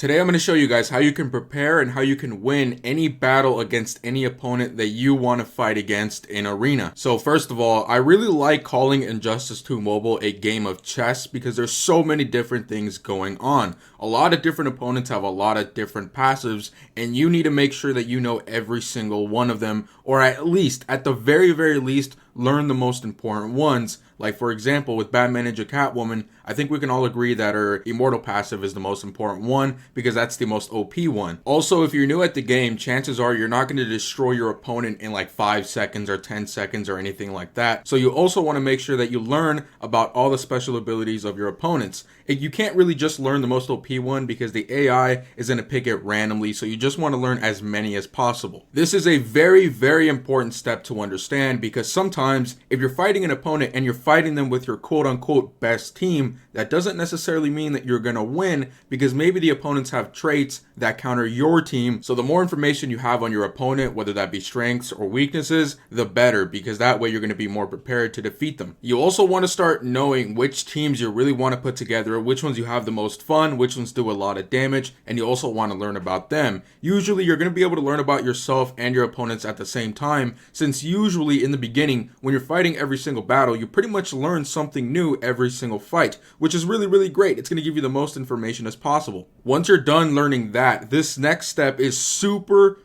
Today I'm going to show you guys how you can prepare and how you can win any battle against any opponent that you want to fight against in Arena. So first of all, I really like calling Injustice 2 Mobile a game of chess because there's so many different things going on. A lot of different opponents have a lot of different passives, and you need to make sure that you know every single one of them, or at the very least, learn the most important ones. Like for example, with Batman Ninja Catwoman, I think we can all agree that her Immortal passive is the most important one because that's the most OP one. Also, if you're new at the game, chances are you're not going to destroy your opponent in like 5 seconds or 10 seconds or anything like that. So you also want to make sure that you learn about all the special abilities of your opponents. You can't really just learn the most OP one because the AI is going to pick it randomly, so you just want to learn as many as possible. This is a very important step to understand because sometimes if you're fighting an opponent and you're fighting them with your quote-unquote best team, that doesn't necessarily mean that you're going to win because maybe the opponents have traits that counter your team. So the more information you have on your opponent, whether that be strengths or weaknesses, the better, because that way you're going to be more prepared to defeat them. You also want to start knowing which teams you really want to put together, which ones you have the most fun, which ones do a lot of damage, and you also want to learn about them. Usually you're going to be able to learn about yourself and your opponents at the same time, since usually in the beginning, when you're fighting every single battle, you pretty much learn something new every single fight, which is really great. It's going to give you the most information as possible. Once you're done learning that, this next step is super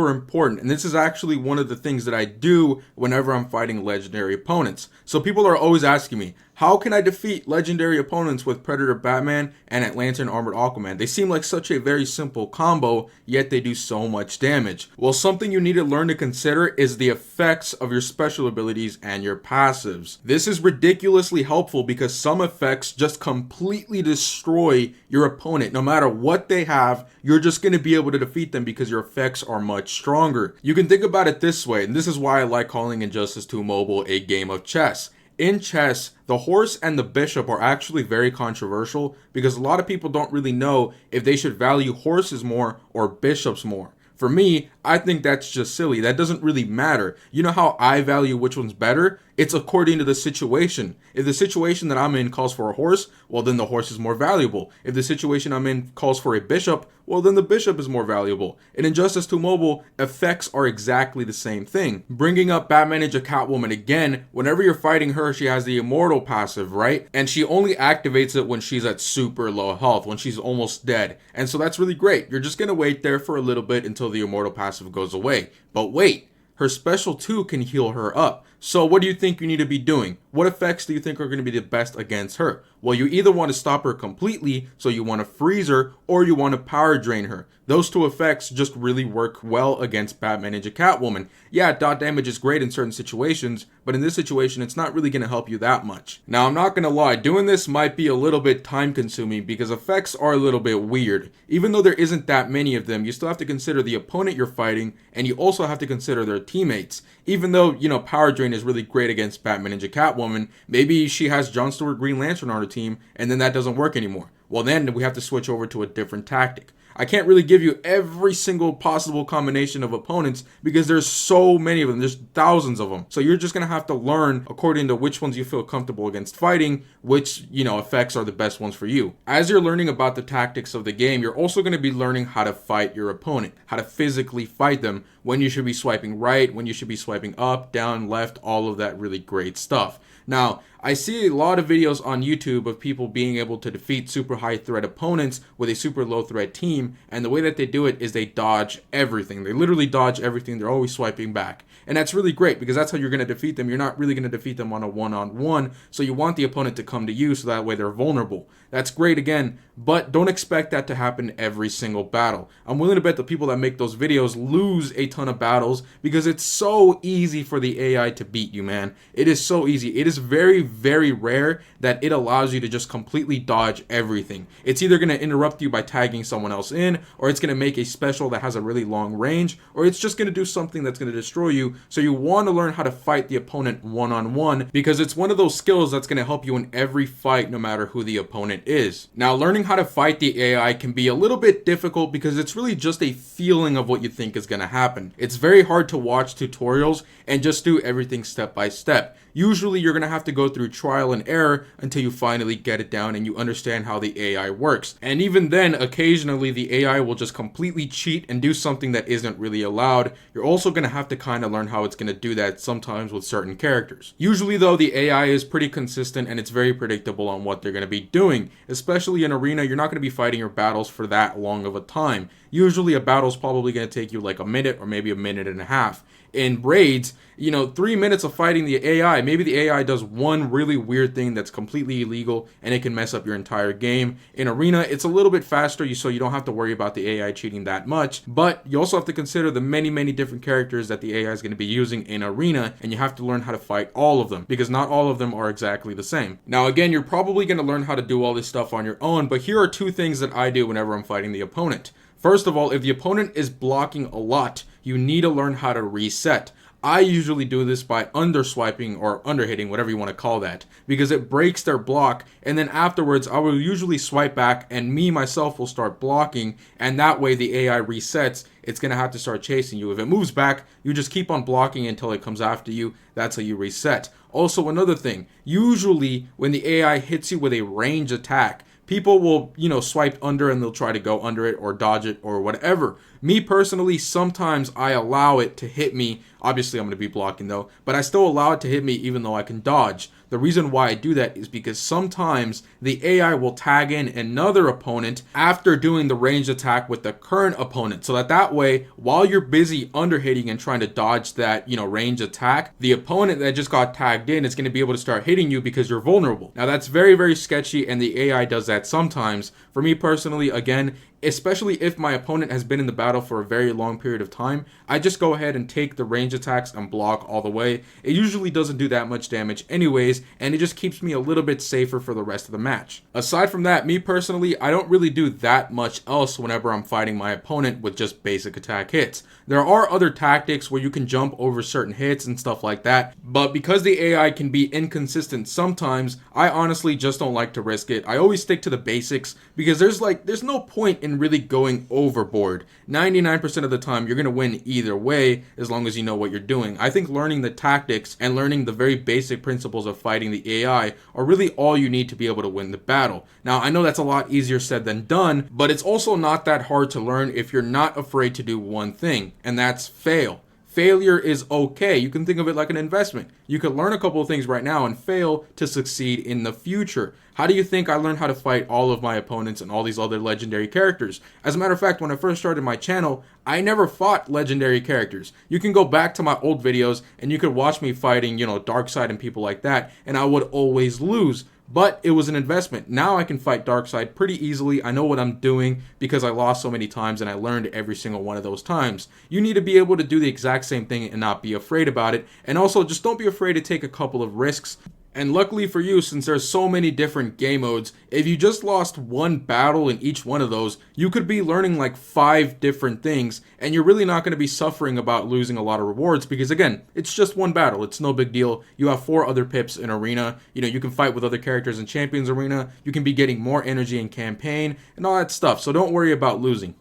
important, and this is actually one of the things that I do whenever I'm fighting legendary opponents. So people are always asking me, how can I defeat legendary opponents with Predator Batman and Atlantean Armored Aquaman? They seem like such a very simple combo, yet they do so much damage. Well, something you need to learn to consider is the effects of your special abilities and your passives. This is ridiculously helpful because some effects just completely destroy your opponent. No matter what they have, you're just going to be able to defeat them because your effects are much stronger. You can think about it this way, and this is why I like calling Injustice 2 Mobile a game of chess. In chess, the horse and the bishop are actually very controversial because a lot of people don't really know if they should value horses more or bishops more. For me, I think that's just silly. That doesn't really matter. You know how I value which one's better? It's according to the situation. If the situation that I'm in calls for a horse, well then the horse is more valuable. If the situation I'm in calls for a bishop, well then the bishop is more valuable. In Injustice 2 Mobile, effects are exactly the same thing. Bringing up Batman Ninja Catwoman again, whenever you're fighting her, she has the Immortal passive, right? And she only activates it when she's at super low health, when she's almost dead. And so that's really great. You're just gonna wait there for a little bit until the Immortal passive goes away. But wait, her special 2 can heal her up. So what do you think you need to be doing? What effects do you think are going to be the best against her? Well, you either want to stop her completely, so you want to freeze her, or you want to power drain her. Those two effects just really work well against Batman Ninja Catwoman. Yeah, dot damage is great in certain situations, but in this situation, it's not really going to help you that much. Now, I'm not going to lie, doing this might be a little bit time consuming because effects are a little bit weird. Even though there isn't that many of them, you still have to consider the opponent you're fighting, and you also have to consider their teammates. Even though, power drain is really great against Batman Ninja Catwoman, maybe she has John Stewart Green Lantern on her team, and then that doesn't work anymore. Well, then we have to switch over to a different tactic. I can't really give you every single possible combination of opponents because there's so many of them. There's thousands of them. So you're just going to have to learn according to which ones you feel comfortable against fighting, which, effects are the best ones for you. As you're learning about the tactics of the game, you're also going to be learning how to fight your opponent, how to physically fight them, when you should be swiping right, when you should be swiping up, down, left, all of that really great stuff. Now, I see a lot of videos on YouTube of people being able to defeat super high threat opponents with a super low threat team, and the way that they do it is they dodge everything. They literally dodge everything. They're always swiping back. And that's really great because that's how you're going to defeat them. You're not really going to defeat them on a one-on-one, so you want the opponent to come to you so that way they're vulnerable. That's great again, but don't expect that to happen every single battle. I'm willing to bet the people that make those videos lose a ton of battles because it's so easy for the AI to beat you, man. It is so easy. It is very rare that it allows you to just completely dodge everything. It's either going to interrupt you by tagging someone else in, or it's going to make a special that has a really long range, or it's just going to do something that's going to destroy you. So you want to learn how to fight the opponent one-on-one because it's one of those skills that's going to help you in every fight no matter who the opponent is. Now, learning how to fight the AI can be a little bit difficult because it's really just a feeling of what you think is going to happen. It's very hard to watch tutorials and just do everything step by step. Usually you're going to have to go through through trial and error until you finally get it down and you understand how the AI works. And even then, occasionally the AI will just completely cheat and do something that isn't really allowed. You're also going to have to kind of learn how it's going to do that sometimes with certain characters. Usually though, the AI is pretty consistent and it's very predictable on what they're going to be doing. Especially in Arena, you're not going to be fighting your battles for that long of a time. Usually a battle's probably going to take you like a minute or maybe a minute and a half. In raids, 3 minutes of fighting the AI, maybe the AI does one really weird thing that's completely illegal and it can mess up your entire game. In Arena, it's a little bit faster, so you don't have to worry about the AI cheating that much, but you also have to consider the many different characters that the AI is going to be using in Arena, and you have to learn how to fight all of them, because not all of them are exactly the same. Now again, you're probably going to learn how to do all this stuff on your own, but here are two things that I do whenever I'm fighting the opponent. First of all, if the opponent is blocking a lot, you need to learn how to reset. I usually do this by underswiping or underhitting, whatever you want to call that, because it breaks their block, and then afterwards I will usually swipe back and me myself will start blocking, and that way the AI resets. It's going to have to start chasing you. If it moves back, you just keep on blocking until it comes after you. That's how you reset. Also, another thing, usually when the AI hits you with a range attack, people will, swipe under and they'll try to go under it or dodge it or whatever. Me personally, sometimes I allow it to hit me. Obviously, I'm going to be blocking though, but I still allow it to hit me even though I can dodge. The reason why I do that is because sometimes the AI will tag in another opponent after doing the ranged attack with the current opponent. So that way, while you're busy underhitting and trying to dodge that, range attack, the opponent that just got tagged in is going to be able to start hitting you because you're vulnerable. Now that's very sketchy, and the AI does that sometimes. For me personally, again, especially if my opponent has been in the battle for a very long period of time, I just go ahead and take the range attacks and block all the way. It usually doesn't do that much damage anyways, and it just keeps me a little bit safer for the rest of the match. Aside from that, me personally, I don't really do that much else whenever I'm fighting my opponent with just basic attack hits. There are other tactics where you can jump over certain hits and stuff like that, but because the AI can be inconsistent sometimes, I honestly just don't like to risk it. I always stick to the basics because there's no point in really going overboard. 99% of the time you're going to win either way as long as you know what you're doing. I think learning the tactics and learning the very basic principles of fighting the AI are really all you need to be able to win the battle. Now I know that's a lot easier said than done, but it's also not that hard to learn if you're not afraid to do one thing, and that's fail. Failure is okay. You can think of it like an investment. You could learn a couple of things right now and fail to succeed in the future. How do you think I learned how to fight all of my opponents and all these other legendary characters? As a matter of fact, when I first started my channel, I never fought legendary characters. You can go back to my old videos and you could watch me fighting, Darkseid and people like that, and I would always lose. But it was an investment. Now I can fight Darkseid pretty easily. I know what I'm doing because I lost so many times and I learned every single one of those times. You need to be able to do the exact same thing and not be afraid about it. And also, just don't be afraid to take a couple of risks. And luckily for you, since there's so many different game modes, if you just lost one battle in each one of those, you could be learning like 5 different things, and you're really not going to be suffering about losing a lot of rewards because, again, it's just one battle. It's no big deal. You have 4 other pips in Arena. You can fight with other characters in Champions Arena. You can be getting more energy in Campaign and all that stuff, so don't worry about losing.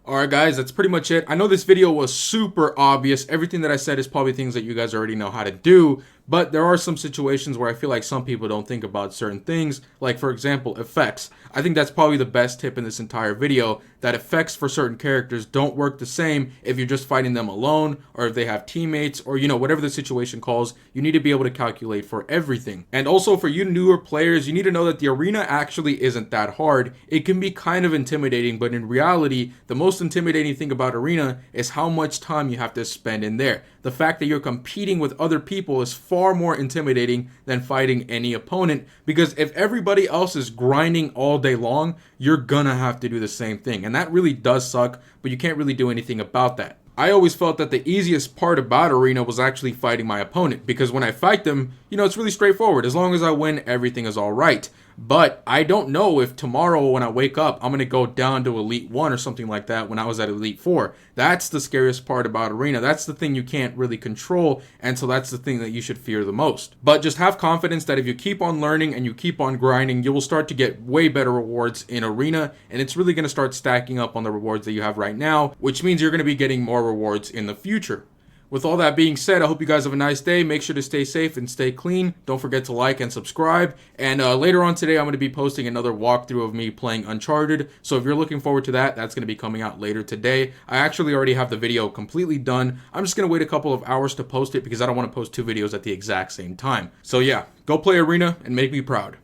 Alright guys, that's pretty much it. I know this video was super obvious. Everything that I said is probably things that you guys already know how to do, but there are some situations where I feel like some people don't think about certain things, like for example, effects. I think that's probably the best tip in this entire video, that effects for certain characters don't work the same if you're just fighting them alone, or if they have teammates, or whatever the situation calls. You need to be able to calculate for everything. And also for you newer players, you need to know that the arena actually isn't that hard. It can be kind of intimidating, but in reality, the most intimidating thing about arena is how much time you have to spend in there. The fact that you're competing with other people is far more intimidating than fighting any opponent, because if everybody else is grinding all day long, you're gonna have to do the same thing, and that really does suck, but you can't really do anything about that. I always felt that the easiest part about arena was actually fighting my opponent, because when I fight them, it's really straightforward. As long as I win, everything is alright. But I don't know if tomorrow when I wake up, I'm going to go down to Elite 1 or something like that when I was at Elite 4. That's the scariest part about Arena. That's the thing you can't really control, and so that's the thing that you should fear the most. But just have confidence that if you keep on learning and you keep on grinding, you will start to get way better rewards in Arena, and it's really going to start stacking up on the rewards that you have right now, which means you're going to be getting more rewards in the future. with all that being said, I hope you guys have a nice day. Make sure to stay safe and stay clean. Don't forget to like and subscribe. And later on today, I'm going to be posting another walkthrough of me playing Uncharted. So if you're looking forward to that, that's going to be coming out later today. I actually already have the video completely done. I'm just going to wait a couple of hours to post it because I don't want to post two videos at the exact same time. So yeah, go play Arena and make me proud.